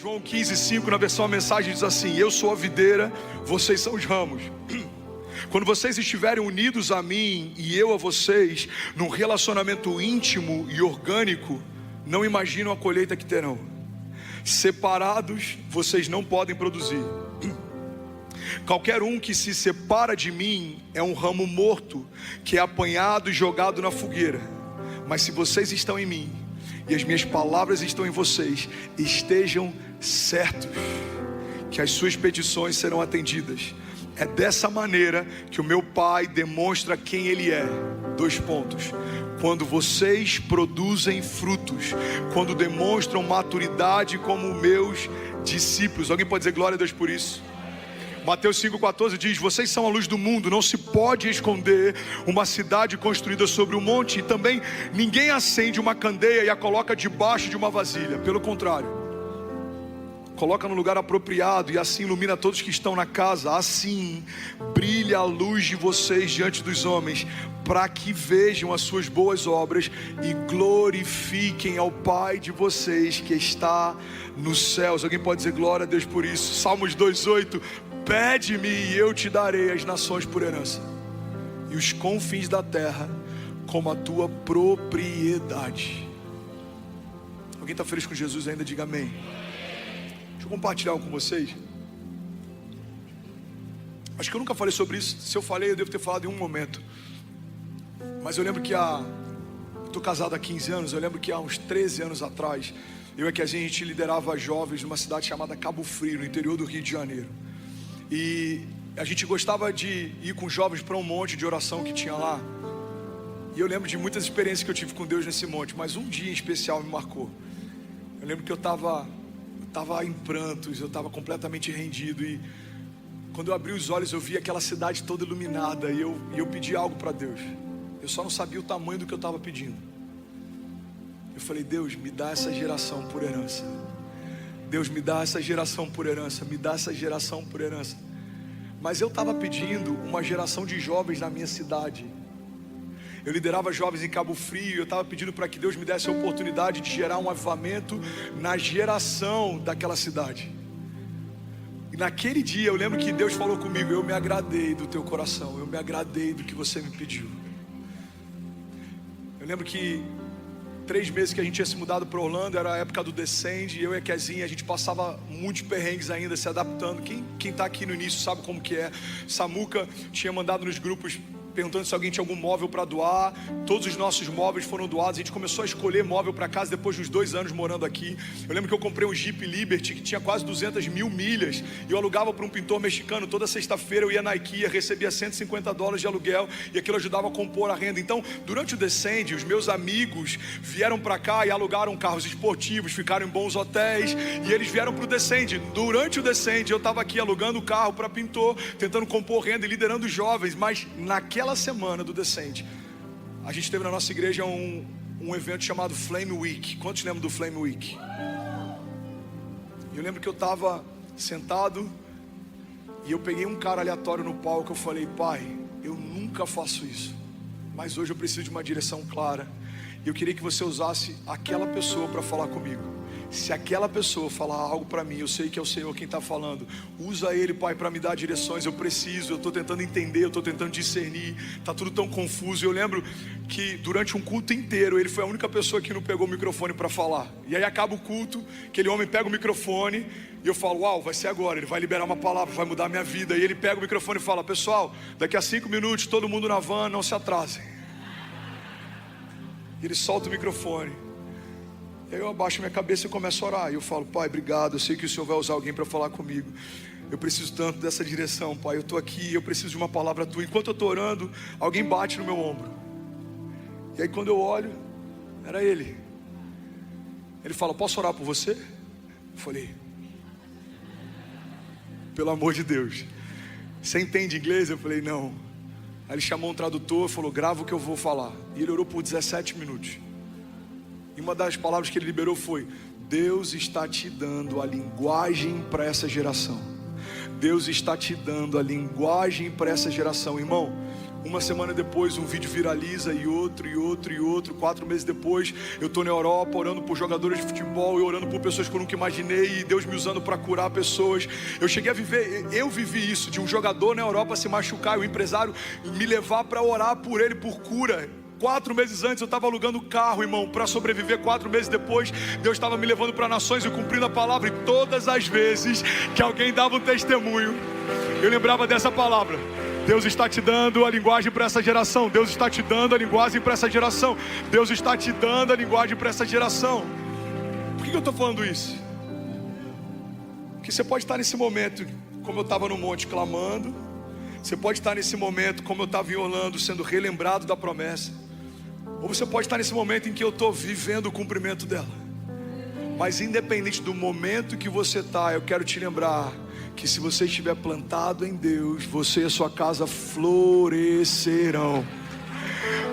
João 15:5 na versão a mensagem diz assim: eu sou a videira, vocês são os ramos. Quando vocês estiverem unidos a mim e eu a vocês, num relacionamento íntimo e orgânico, não imaginam a colheita que terão. Separados, vocês não podem produzir. Qualquer um que se separa de mim é um ramo morto, que é apanhado e jogado na fogueira. Mas se vocês estão em mim e as minhas palavras estão em vocês, estejam certos que as suas petições serão atendidas. É dessa maneira que o meu Pai demonstra quem Ele é. 2 pontos. Quando vocês produzem frutos, quando demonstram maturidade como meus discípulos. Alguém pode dizer glória a Deus por isso? Mateus 5,14 diz: vocês são a luz do mundo, não se pode esconder uma cidade construída sobre um monte. E também ninguém acende uma candeia e a coloca debaixo de uma vasilha. Pelo contrário, coloca no lugar apropriado e assim ilumina todos que estão na casa. Assim brilha a luz de vocês diante dos homens, para que vejam as suas boas obras e glorifiquem ao Pai de vocês que está nos céus. Alguém pode dizer glória a Deus por isso? Salmos 2,8: pede-me e eu te darei as nações por herança, e os confins da terra como a tua propriedade. Alguém está feliz com Jesus ainda? Diga amém. Deixa eu compartilhar algo com vocês. Acho que eu nunca falei sobre isso. Se eu falei, eu devo ter falado em um momento. Mas eu lembro que eu estou casado há 15 anos. Eu lembro que há uns 13 anos atrás, eu e a gente liderava jovens numa cidade chamada Cabo Frio, no interior do Rio de Janeiro. E a gente gostava de ir com jovens para um monte de oração que tinha lá. E eu lembro de muitas experiências que eu tive com Deus nesse monte. Mas um dia em especial me marcou. Eu lembro que eu estava em prantos, eu estava completamente rendido. E quando eu abri os olhos, eu vi aquela cidade toda iluminada. E eu pedi algo para Deus. Eu só não sabia o tamanho do que eu estava pedindo. Eu falei: Deus, me dá essa geração por herança. Deus, me dá essa geração por herança. Me dá essa geração por herança. Mas eu estava pedindo uma geração de jovens na minha cidade. Eu liderava jovens em Cabo Frio. Eu estava pedindo para que Deus me desse a oportunidade de gerar um avivamento na geração daquela cidade. E naquele dia eu lembro que Deus falou comigo: eu me agradei do teu coração, eu me agradei do que você me pediu. Eu lembro que 3 meses que a gente tinha se mudado para Orlando, era a época do Descende. Eu e a Kezinha, a gente passava muitos perrengues ainda, se adaptando. Quem está aqui no início sabe como que é. Samuca tinha mandado nos grupos perguntando se alguém tinha algum móvel para doar. Todos os nossos móveis foram doados. A gente começou a escolher móvel para casa depois de uns 2 anos morando aqui. Eu lembro que eu comprei um Jeep Liberty que tinha quase 200 mil milhas, e eu alugava para um pintor mexicano. Toda sexta-feira eu ia na IKEA, recebia $150 de aluguel, e aquilo ajudava a compor a renda. Então, durante o Descende, os meus amigos vieram para cá e alugaram carros esportivos, ficaram em bons hotéis, e eles vieram para o Descende. Durante o Descende eu estava aqui alugando carro para pintor, tentando compor renda e liderando jovens. Mas naquela semana do Descende, a gente teve na nossa igreja um evento chamado Flame Week. Quantos lembram do Flame Week? Eu lembro que eu estava sentado e eu peguei um cara aleatório no palco. Eu falei: Pai, eu nunca faço isso, mas hoje eu preciso de uma direção clara. E eu queria que você usasse aquela pessoa para falar comigo. Se aquela pessoa falar algo para mim, eu sei que é o Senhor quem está falando. Usa ele, Pai, para me dar direções. Eu estou tentando entender, eu estou tentando discernir. Está tudo tão confuso. Eu lembro que durante um culto inteiro, ele foi a única pessoa que não pegou o microfone para falar. E aí acaba o culto, aquele homem pega o microfone e eu falo: uau, vai ser agora, ele vai liberar uma palavra, vai mudar a minha vida. E ele pega o microfone e fala: pessoal, daqui a 5 minutos, todo mundo na van, não se atrasem. E ele solta o microfone. E aí eu abaixo minha cabeça e começo a orar. E eu falo: Pai, obrigado, eu sei que o Senhor vai usar alguém para falar comigo. Eu preciso tanto dessa direção, Pai. Eu estou aqui, eu preciso de uma palavra tua. Enquanto eu estou orando, alguém bate no meu ombro. E aí quando eu olho, era ele. Ele fala: posso orar por você? Eu falei: pelo amor de Deus, você entende inglês? Eu falei: não. Aí ele chamou um tradutor e falou: grava o que eu vou falar. E ele orou por 17 minutos. E uma das palavras que ele liberou foi: Deus está te dando a linguagem para essa geração. Deus está te dando a linguagem para essa geração. Irmão, Uma semana depois um vídeo viraliza e outro. 4 meses depois eu estou na Europa orando por jogadores de futebol e orando por pessoas que eu nunca imaginei, e Deus me usando para curar pessoas. Eu vivi isso, de um jogador na Europa se machucar e o empresário me levar para orar por ele por cura. 4 meses antes eu estava alugando carro, irmão, para sobreviver. 4 meses depois Deus estava me levando para nações e cumprindo a palavra. E todas as vezes que alguém dava um testemunho, eu lembrava dessa palavra: Deus está te dando a linguagem para essa geração. Deus está te dando a linguagem para essa geração. Deus está te dando a linguagem para essa geração. Por que eu estou falando isso? Porque você pode estar nesse momento como eu estava no monte clamando. Você pode estar nesse momento como eu estava em Orlando, sendo relembrado da promessa. Ou você pode estar nesse momento em que eu estou vivendo o cumprimento dela. Mas independente do momento que você está, eu quero te lembrar que se você estiver plantado em Deus, você e a sua casa florescerão.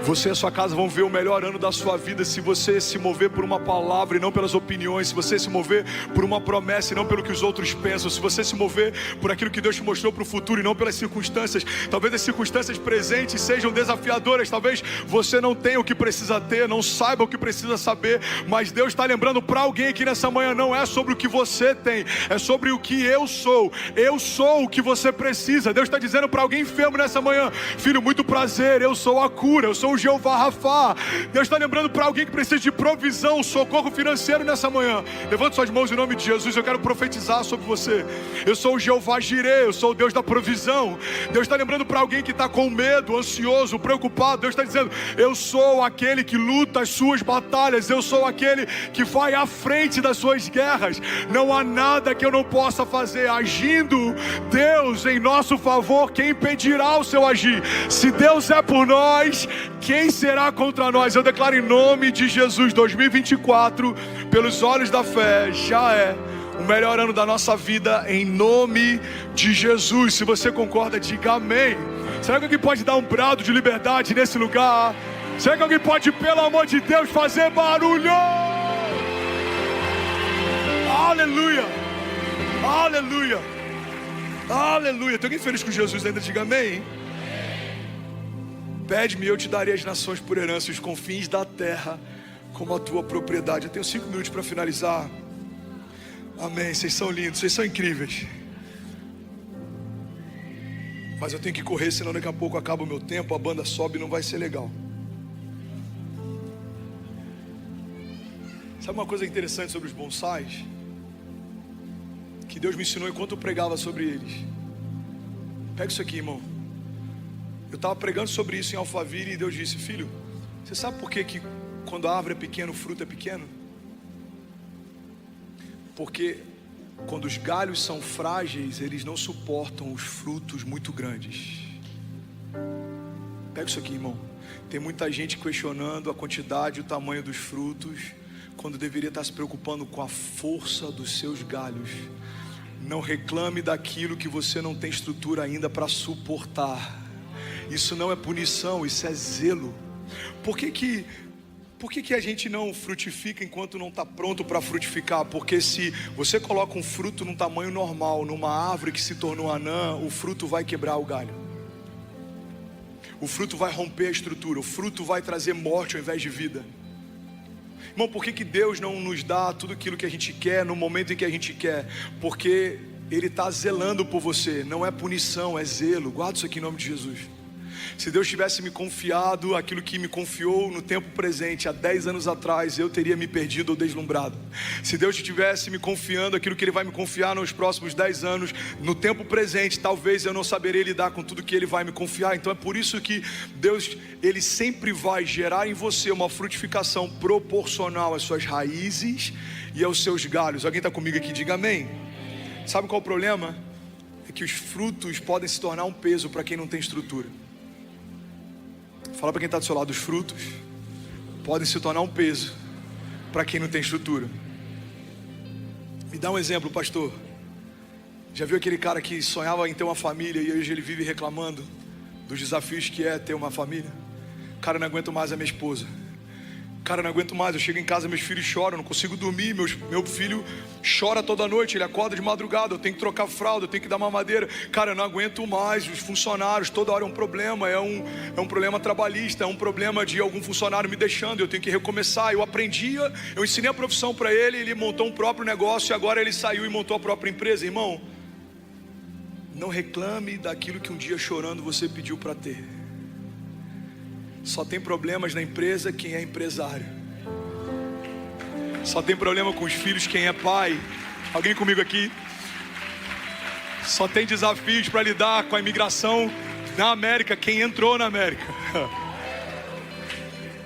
Você e a sua casa vão ver o melhor ano da sua vida se você se mover por uma palavra e não pelas opiniões. Se você se mover por uma promessa e não pelo que os outros pensam. Se você se mover por aquilo que Deus te mostrou para o futuro e não pelas circunstâncias. Talvez as circunstâncias presentes sejam desafiadoras. Talvez você não tenha o que precisa ter, não saiba o que precisa saber. Mas Deus está lembrando para alguém aqui nessa manhã: não é sobre o que você tem, é sobre o que eu sou. Eu sou o que você precisa. Deus está dizendo para alguém enfermo nessa manhã: filho, muito prazer, eu sou a cura, eu sou o Jeová Rafá. Deus está lembrando para alguém que precisa de provisão, socorro financeiro nessa manhã. Levante suas mãos em nome de Jesus. Eu quero profetizar sobre você. Eu sou o Jeová Jireh, eu sou o Deus da provisão. Deus está lembrando para alguém que está com medo, ansioso, preocupado. Deus está dizendo: eu sou aquele que luta as suas batalhas. Eu sou aquele que vai à frente das suas guerras. Não há nada que eu não possa fazer. Agindo Deus em nosso favor, quem impedirá o seu agir? Se Deus é por nós, quem será contra nós? Eu declaro em nome de Jesus, 2024, pelos olhos da fé, já é o melhor ano da nossa vida, em nome de Jesus. Se você concorda, diga amém. Será que alguém pode dar um brado de liberdade nesse lugar? Será que alguém pode, pelo amor de Deus, fazer barulho? Aleluia, aleluia, aleluia. Tem alguém feliz com Jesus ainda? Diga amém. Pede-me e eu te darei as nações por herança, os confins da terra como a tua propriedade. Eu tenho 5 minutos para finalizar. Amém, vocês são lindos, vocês são incríveis. Mas eu tenho que correr, senão daqui a pouco acaba o meu tempo, a banda sobe e não vai ser legal. Sabe uma coisa interessante sobre os bonsais? Que Deus me ensinou enquanto eu pregava sobre eles. Pega isso aqui, irmão. Eu estava pregando sobre isso em Alphaville e Deus disse: filho, você sabe por que quando a árvore é pequena o fruto é pequeno? Porque quando os galhos são frágeis, eles não suportam os frutos muito grandes. Pega isso aqui, irmão. Tem muita gente questionando a quantidade e o tamanho dos frutos, quando deveria estar se preocupando com a força dos seus galhos. Não reclame daquilo que você não tem estrutura ainda para suportar. Isso não é punição, isso é zelo. Por que a gente não frutifica enquanto não está pronto para frutificar? Porque se você coloca um fruto num tamanho normal, numa árvore que se tornou anã, o fruto vai quebrar o galho. O fruto vai romper a estrutura, o fruto vai trazer morte ao invés de vida. Irmão, por que Deus não nos dá tudo aquilo que a gente quer no momento em que a gente quer? Porque Ele está zelando por você, não é punição, é zelo. Guarda isso aqui em nome de Jesus. Se Deus tivesse me confiado aquilo que me confiou no tempo presente, há 10 anos atrás, eu teria me perdido ou deslumbrado. Se Deus tivesse me confiando aquilo que Ele vai me confiar nos próximos 10 anos, no tempo presente, talvez eu não saberia lidar com tudo que Ele vai me confiar. Então é por isso que Deus, Ele sempre vai gerar em você uma frutificação proporcional às suas raízes e aos seus galhos. Alguém está comigo aqui? Diga amém. Sabe qual é o problema? É que os frutos podem se tornar um peso para quem não tem estrutura. Fala para quem está do seu lado: os frutos podem se tornar um peso para quem não tem estrutura. Me dá um exemplo, pastor. Já viu aquele cara que sonhava em ter uma família e hoje ele vive reclamando dos desafios que é ter uma família? Cara, não aguento mais a minha esposa. Cara, não aguento mais, eu chego em casa, meus filhos choram, não consigo dormir, meu filho chora toda noite, ele acorda de madrugada, eu tenho que trocar fralda, eu tenho que dar mamadeira. Cara, eu não aguento mais, os funcionários, toda hora é um problema, é um problema trabalhista, é um problema de algum funcionário me deixando, eu tenho que recomeçar. Eu ensinei a profissão para ele, ele montou um próprio negócio e agora ele saiu e montou a própria empresa. Irmão, não reclame daquilo que um dia chorando você pediu para ter. Só tem problemas na empresa quem é empresário. Só tem problema com os filhos quem é pai. Alguém comigo aqui? Só tem desafios para lidar com a imigração na América quem entrou na América.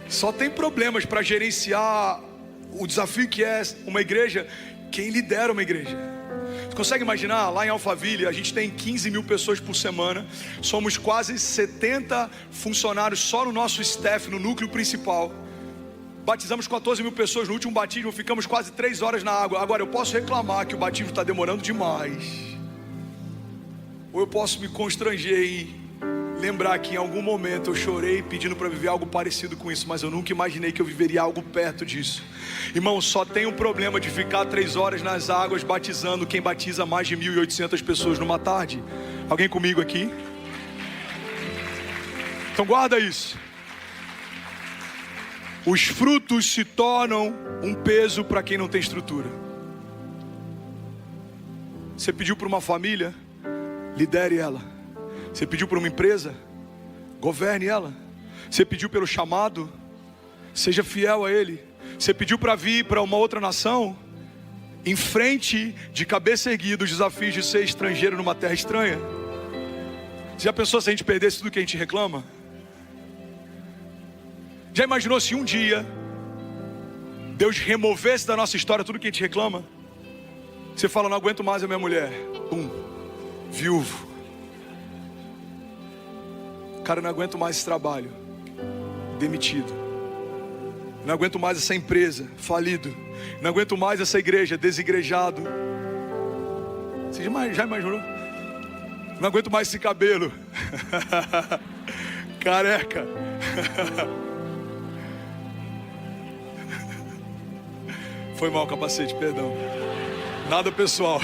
Só tem problemas para gerenciar o desafio que é uma igreja quem lidera uma igreja. Você consegue imaginar? Lá em Alphaville a gente tem 15 mil pessoas por semana. Somos quase 70 funcionários só no nosso staff, no núcleo principal. Batizamos 14 mil pessoas no último batismo, ficamos quase 3 horas na água. Agora eu posso reclamar que o batismo está demorando demais, ou eu posso me constranger e lembrar que em algum momento eu chorei pedindo para viver algo parecido com isso, mas eu nunca imaginei que eu viveria algo perto disso. Irmão, só tem um problema de ficar 3 horas nas águas batizando quem batiza mais de 1.800 pessoas numa tarde. Alguém comigo aqui? Então guarda isso. Os frutos se tornam um peso para quem não tem estrutura. Você pediu para uma família, lidere ela. Você pediu para uma empresa, governe ela. Você pediu pelo chamado, seja fiel a ele. Você pediu para vir para uma outra nação, enfrente de cabeça erguida os desafios de ser estrangeiro numa terra estranha. Você já pensou se a gente perdesse tudo que a gente reclama? Já imaginou se um dia Deus removesse da nossa história tudo que a gente reclama? Você fala, não aguento mais a minha mulher. Viúvo. Cara, não aguento mais esse trabalho. Demitido. Não aguento mais essa empresa. Falido. Não aguento mais essa igreja. Desigrejado. Você já imaginou? Não aguento mais esse cabelo. Careca. Foi mal o capacete, perdão. Nada pessoal.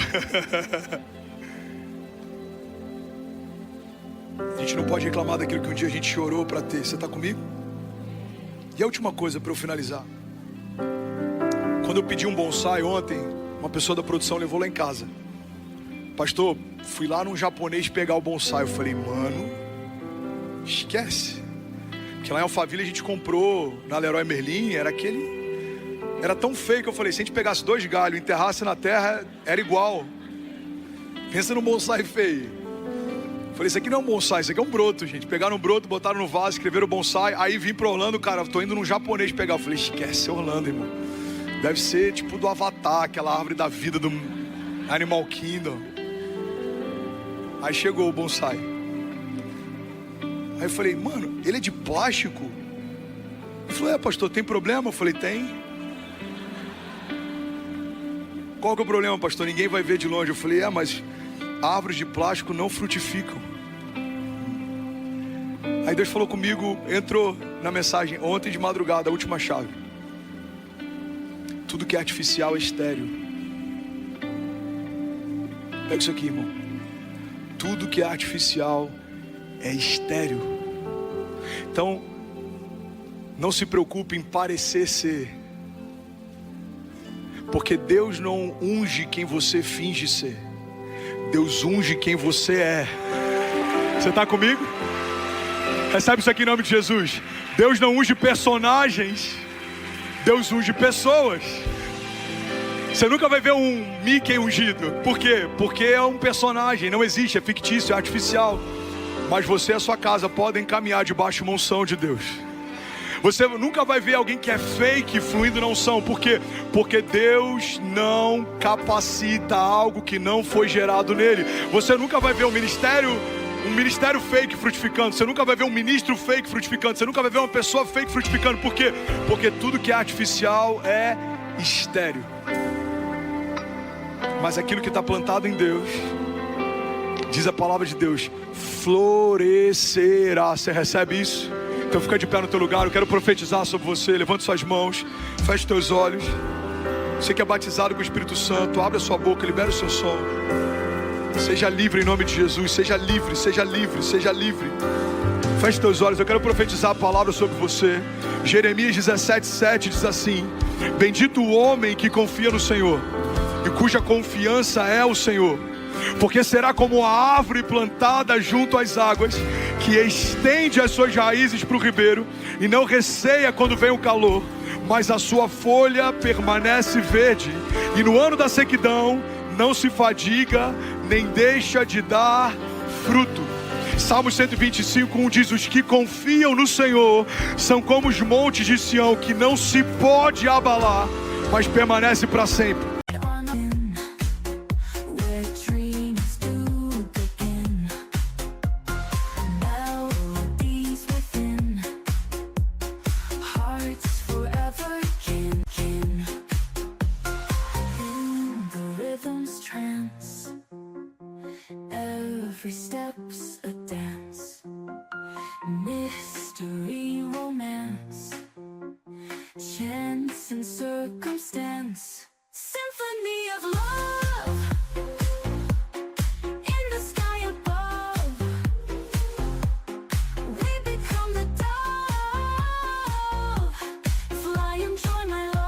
A gente não pode reclamar daquilo que um dia a gente chorou para ter. Você está comigo? E a última coisa para eu finalizar. Quando eu pedi um bonsai ontem, uma pessoa da produção levou lá em casa. Pastor, fui lá num japonês pegar o bonsai. Eu falei, mano, esquece. Porque lá em Alphaville a gente comprou na Leroy Merlin, era tão feio que eu falei, se a gente pegasse 2 galhos e enterrasse na terra, era igual. Pensa num bonsai feio. Eu falei, isso aqui não é um bonsai, isso aqui é um broto, gente. Pegaram um broto, botaram no vaso, escreveram bonsai. Aí vim para Orlando, cara, tô indo num japonês pegar. Eu falei, esquece Orlando, irmão. Deve ser tipo do Avatar, aquela árvore da vida do Animal Kingdom. Aí chegou o bonsai. Aí eu falei, mano, ele é de plástico? Ele falou, pastor, tem problema? Eu falei, tem. Qual que é o problema, pastor? Ninguém vai ver de longe. Eu falei, mas árvores de plástico não frutificam. Aí Deus falou comigo, entrou na mensagem ontem de madrugada, a última chave. Tudo que é artificial é estéril. Pega isso aqui, irmão. Tudo que é artificial é estéril. Então, não se preocupe em parecer ser. Porque Deus não unge quem você finge ser. Deus unge quem você é. Você está comigo? Recebe isso aqui em nome de Jesus. Deus não unge personagens. Deus unge pessoas. Você nunca vai ver um Mickey ungido. Por quê? Porque é um personagem. Não existe, é fictício, é artificial. Mas você e a sua casa podem caminhar debaixo de uma unção de Deus. Você nunca vai ver alguém que é fake fluindo na unção. Por quê? Porque Deus não capacita algo que não foi gerado nele. Você nunca vai ver um ministério fake frutificando. Você nunca vai ver um ministro fake frutificando. Você nunca vai ver uma pessoa fake frutificando. Por quê? Porque tudo que é artificial é estéril. Mas aquilo que está plantado em Deus, diz a palavra de Deus, florescerá. Você recebe isso? Então fica de pé no teu lugar, eu quero profetizar sobre você. Levante suas mãos, feche teus olhos. Você que é batizado com o Espírito Santo, abre a sua boca, libera o seu som. Seja livre em nome de Jesus, seja livre, seja livre, seja livre. Feche teus olhos, eu quero profetizar a palavra sobre você. Jeremias 17:7 diz assim: bendito o homem que confia no Senhor e cuja confiança é o Senhor, porque será como a árvore plantada junto às águas, que estende as suas raízes para o ribeiro e não receia quando vem o calor, mas a sua folha permanece verde, e no ano da sequidão não se fadiga, nem deixa de dar fruto. Salmos 125:1 diz: os que confiam no Senhor são como os montes de Sião, que não se pode abalar, mas permanece para sempre. Every step's a dance, mystery, romance, chance and circumstance, symphony of love in the sky above. We become the dove, fly and join my love.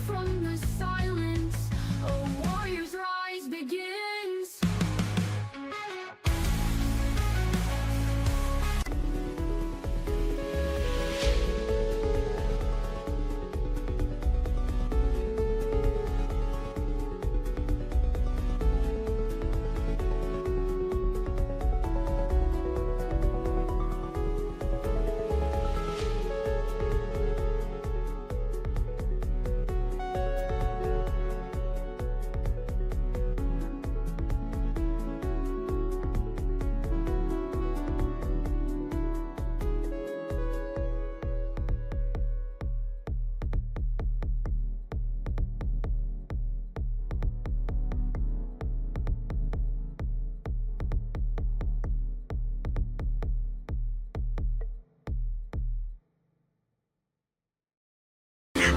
From the silence, a warrior's rise begins.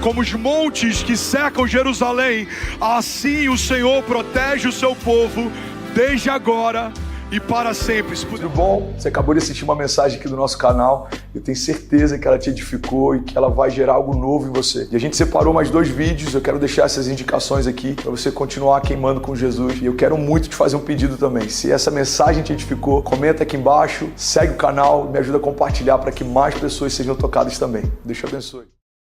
Como os montes que cercam Jerusalém, assim o Senhor protege o seu povo, desde agora e para sempre. Tudo bom? Você acabou de assistir uma mensagem aqui do nosso canal. Eu tenho certeza que ela te edificou e que ela vai gerar algo novo em você. E a gente separou mais 2 vídeos. Eu quero deixar essas indicações aqui para você continuar queimando com Jesus. E eu quero muito te fazer um pedido também. Se essa mensagem te edificou, comenta aqui embaixo, segue o canal, me ajuda a compartilhar para que mais pessoas sejam tocadas também. Deus te abençoe.